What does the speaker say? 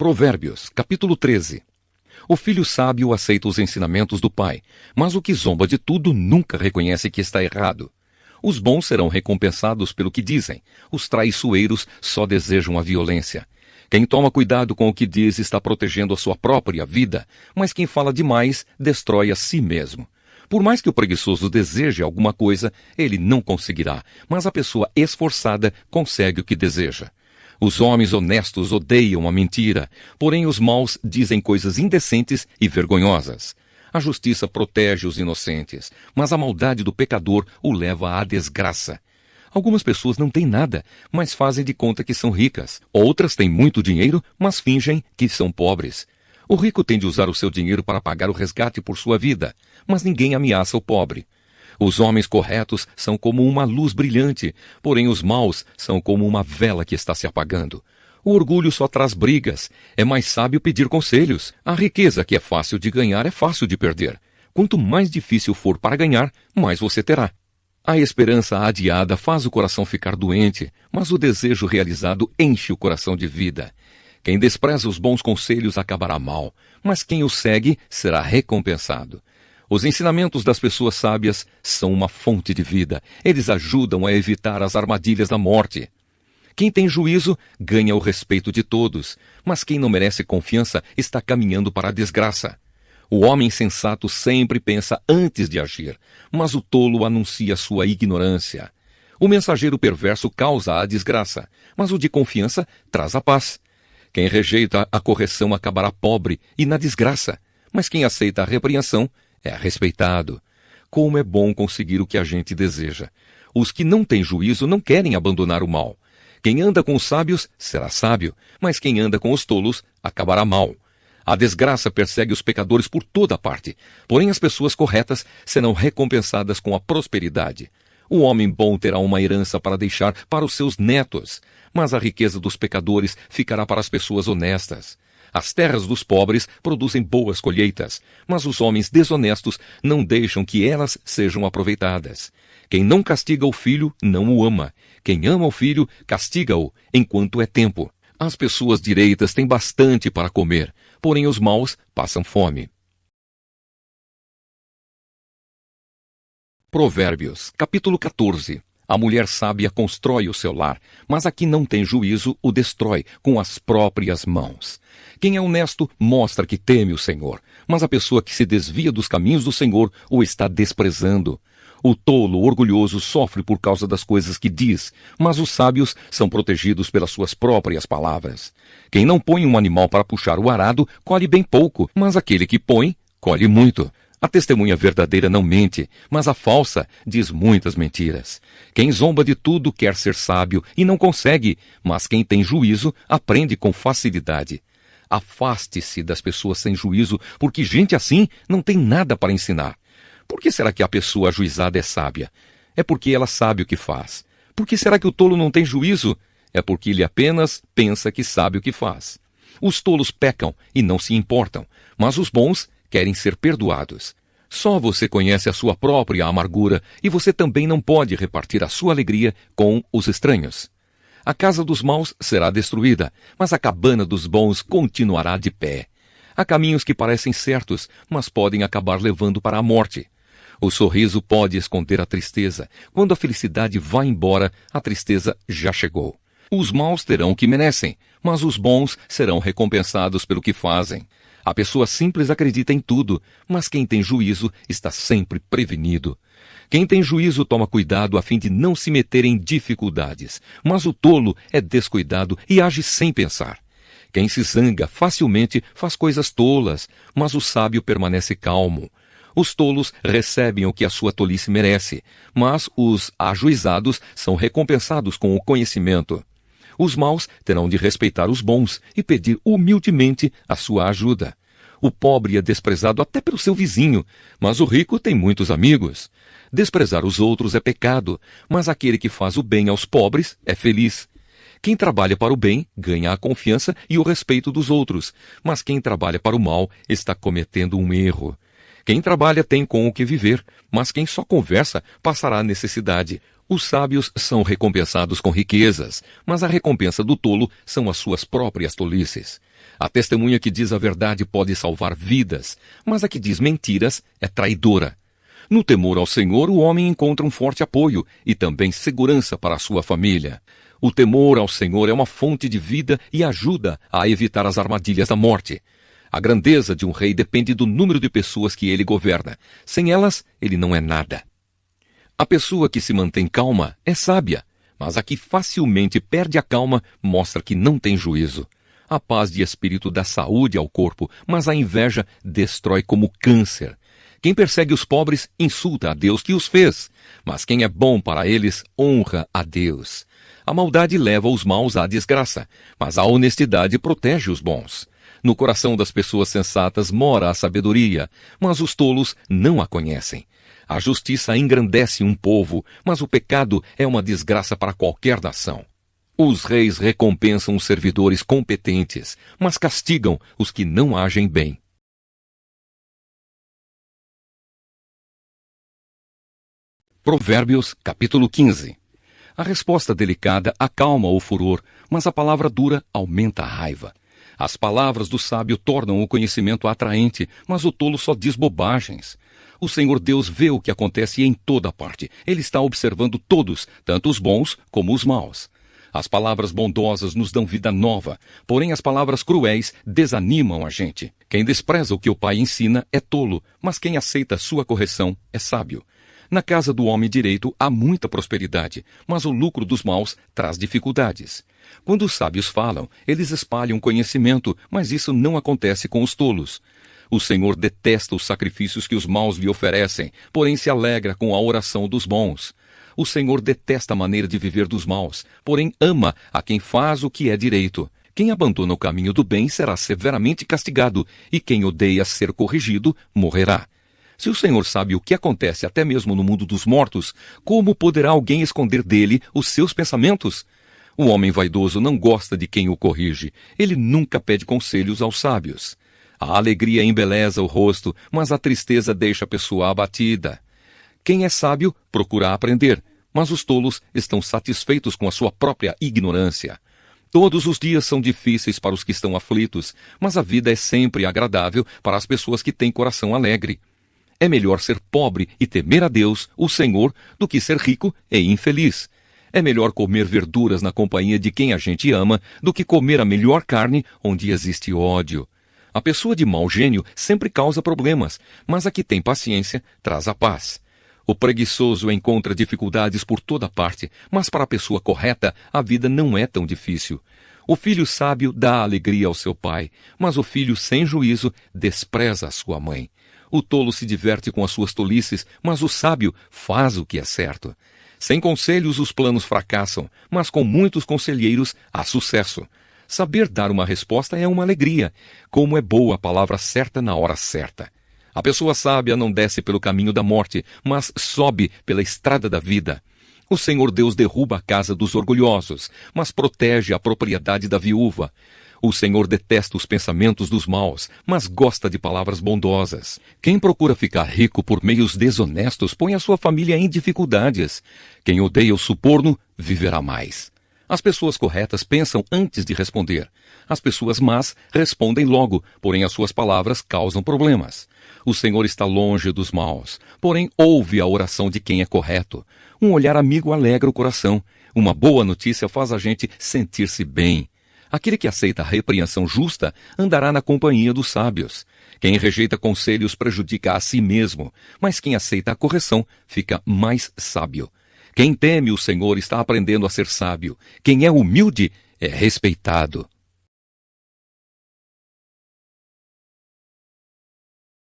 Provérbios, capítulo 13. O filho sábio aceita os ensinamentos do pai, mas o que zomba de tudo nunca reconhece que está errado. Os bons serão recompensados pelo que dizem, os traiçoeiros só desejam a violência. Quem toma cuidado com o que diz está protegendo a sua própria vida, mas quem fala demais destrói a si mesmo. Por mais que o preguiçoso deseje alguma coisa, ele não conseguirá, mas a pessoa esforçada consegue o que deseja. Os homens honestos odeiam a mentira, porém os maus dizem coisas indecentes e vergonhosas. A justiça protege os inocentes, mas a maldade do pecador o leva à desgraça. Algumas pessoas não têm nada, mas fazem de conta que são ricas. Outras têm muito dinheiro, mas fingem que são pobres. O rico tem de usar o seu dinheiro para pagar o resgate por sua vida, mas ninguém ameaça o pobre. Os homens corretos são como uma luz brilhante, porém os maus são como uma vela que está se apagando. O orgulho só traz brigas. É mais sábio pedir conselhos. A riqueza que é fácil de ganhar é fácil de perder. Quanto mais difícil for para ganhar, mais você terá. A esperança adiada faz o coração ficar doente, mas o desejo realizado enche o coração de vida. Quem despreza os bons conselhos acabará mal, mas quem os segue será recompensado. Os ensinamentos das pessoas sábias são uma fonte de vida. Eles ajudam a evitar as armadilhas da morte. Quem tem juízo ganha o respeito de todos, mas quem não merece confiança está caminhando para a desgraça. O homem sensato sempre pensa antes de agir, mas o tolo anuncia sua ignorância. O mensageiro perverso causa a desgraça, mas o de confiança traz a paz. Quem rejeita a correção acabará pobre e na desgraça, mas quem aceita a repreensão é respeitado. Como é bom conseguir o que a gente deseja. Os que não têm juízo não querem abandonar o mal. Quem anda com os sábios será sábio, mas quem anda com os tolos acabará mal. A desgraça persegue os pecadores por toda parte, porém as pessoas corretas serão recompensadas com a prosperidade. O homem bom terá uma herança para deixar para os seus netos, mas a riqueza dos pecadores ficará para as pessoas honestas. As terras dos pobres produzem boas colheitas, mas os homens desonestos não deixam que elas sejam aproveitadas. Quem não castiga o filho não o ama. Quem ama o filho, castiga-o enquanto é tempo. As pessoas direitas têm bastante para comer, porém os maus passam fome. Provérbios, capítulo 14. A mulher sábia constrói o seu lar, mas a que não tem juízo o destrói com as próprias mãos. Quem é honesto mostra que teme o Senhor, mas a pessoa que se desvia dos caminhos do Senhor o está desprezando. O tolo orgulhoso sofre por causa das coisas que diz, mas os sábios são protegidos pelas suas próprias palavras. Quem não põe um animal para puxar o arado, colhe bem pouco, mas aquele que põe, colhe muito. A testemunha verdadeira não mente, mas a falsa diz muitas mentiras. Quem zomba de tudo quer ser sábio e não consegue, mas quem tem juízo aprende com facilidade. Afaste-se das pessoas sem juízo, porque gente assim não tem nada para ensinar. Por que será que a pessoa ajuizada é sábia? É porque ela sabe o que faz. Por que será que o tolo não tem juízo? É porque ele apenas pensa que sabe o que faz. Os tolos pecam e não se importam, mas os bons querem ser perdoados. Só você conhece a sua própria amargura e você também não pode repartir a sua alegria com os estranhos. A casa dos maus será destruída, mas a cabana dos bons continuará de pé. Há caminhos que parecem certos, mas podem acabar levando para a morte. O sorriso pode esconder a tristeza. Quando a felicidade vai embora, a tristeza já chegou. Os maus terão o que merecem, mas os bons serão recompensados pelo que fazem. A pessoa simples acredita em tudo, mas quem tem juízo está sempre prevenido. Quem tem juízo toma cuidado a fim de não se meter em dificuldades, mas o tolo é descuidado e age sem pensar. Quem se zanga facilmente faz coisas tolas, mas o sábio permanece calmo. Os tolos recebem o que a sua tolice merece, mas os ajuizados são recompensados com o conhecimento. Os maus terão de respeitar os bons e pedir humildemente a sua ajuda. O pobre é desprezado até pelo seu vizinho, mas o rico tem muitos amigos. Desprezar os outros é pecado, mas aquele que faz o bem aos pobres é feliz. Quem trabalha para o bem ganha a confiança e o respeito dos outros, mas quem trabalha para o mal está cometendo um erro. Quem trabalha tem com o que viver, mas quem só conversa passará necessidade. Os sábios são recompensados com riquezas, mas a recompensa do tolo são as suas próprias tolices. A testemunha que diz a verdade pode salvar vidas, mas a que diz mentiras é traidora. No temor ao Senhor, o homem encontra um forte apoio e também segurança para a sua família. O temor ao Senhor é uma fonte de vida e ajuda a evitar as armadilhas da morte. A grandeza de um rei depende do número de pessoas que ele governa. Sem elas, ele não é nada. A pessoa que se mantém calma é sábia, mas a que facilmente perde a calma mostra que não tem juízo. A paz de espírito dá saúde ao corpo, mas a inveja destrói como câncer. Quem persegue os pobres insulta a Deus que os fez, mas quem é bom para eles honra a Deus. A maldade leva os maus à desgraça, mas a honestidade protege os bons. No coração das pessoas sensatas mora a sabedoria, mas os tolos não a conhecem. A justiça engrandece um povo, mas o pecado é uma desgraça para qualquer nação. Os reis recompensam os servidores competentes, mas castigam os que não agem bem. Provérbios, capítulo 15. A resposta delicada acalma o furor, mas a palavra dura aumenta a raiva. As palavras do sábio tornam o conhecimento atraente, mas o tolo só diz bobagens. O Senhor Deus vê o que acontece em toda parte. Ele está observando todos, tanto os bons como os maus. As palavras bondosas nos dão vida nova, porém as palavras cruéis desanimam a gente. Quem despreza o que o pai ensina é tolo, mas quem aceita sua correção é sábio. Na casa do homem direito há muita prosperidade, mas o lucro dos maus traz dificuldades. Quando os sábios falam, eles espalham conhecimento, mas isso não acontece com os tolos. O Senhor detesta os sacrifícios que os maus lhe oferecem, porém se alegra com a oração dos bons. O Senhor detesta a maneira de viver dos maus, porém ama a quem faz o que é direito. Quem abandona o caminho do bem será severamente castigado, e quem odeia ser corrigido morrerá. Se o Senhor sabe o que acontece até mesmo no mundo dos mortos, como poderá alguém esconder dele os seus pensamentos? O homem vaidoso não gosta de quem o corrige. Ele nunca pede conselhos aos sábios. A alegria embeleza o rosto, mas a tristeza deixa a pessoa abatida. Quem é sábio procura aprender, mas os tolos estão satisfeitos com a sua própria ignorância. Todos os dias são difíceis para os que estão aflitos, mas a vida é sempre agradável para as pessoas que têm coração alegre. É melhor ser pobre e temer a Deus, o Senhor, do que ser rico e infeliz. É melhor comer verduras na companhia de quem a gente ama do que comer a melhor carne onde existe ódio. A pessoa de mau gênio sempre causa problemas, mas a que tem paciência traz a paz. O preguiçoso encontra dificuldades por toda parte, mas para a pessoa correta a vida não é tão difícil. O filho sábio dá alegria ao seu pai, mas o filho sem juízo despreza a sua mãe. O tolo se diverte com as suas tolices, mas o sábio faz o que é certo. Sem conselhos os planos fracassam, mas com muitos conselheiros há sucesso. Saber dar uma resposta é uma alegria, como é boa a palavra certa na hora certa. A pessoa sábia não desce pelo caminho da morte, mas sobe pela estrada da vida. O Senhor Deus derruba a casa dos orgulhosos, mas protege a propriedade da viúva. O Senhor detesta os pensamentos dos maus, mas gosta de palavras bondosas. Quem procura ficar rico por meios desonestos põe a sua família em dificuldades. Quem odeia o suborno viverá mais. As pessoas corretas pensam antes de responder. As pessoas más respondem logo, porém as suas palavras causam problemas. O Senhor está longe dos maus, porém ouve a oração de quem é correto. Um olhar amigo alegra o coração. Uma boa notícia faz a gente sentir-se bem. Aquele que aceita a repreensão justa andará na companhia dos sábios. Quem rejeita conselhos prejudica a si mesmo, mas quem aceita a correção fica mais sábio. Quem teme o Senhor está aprendendo a ser sábio. Quem é humilde é respeitado.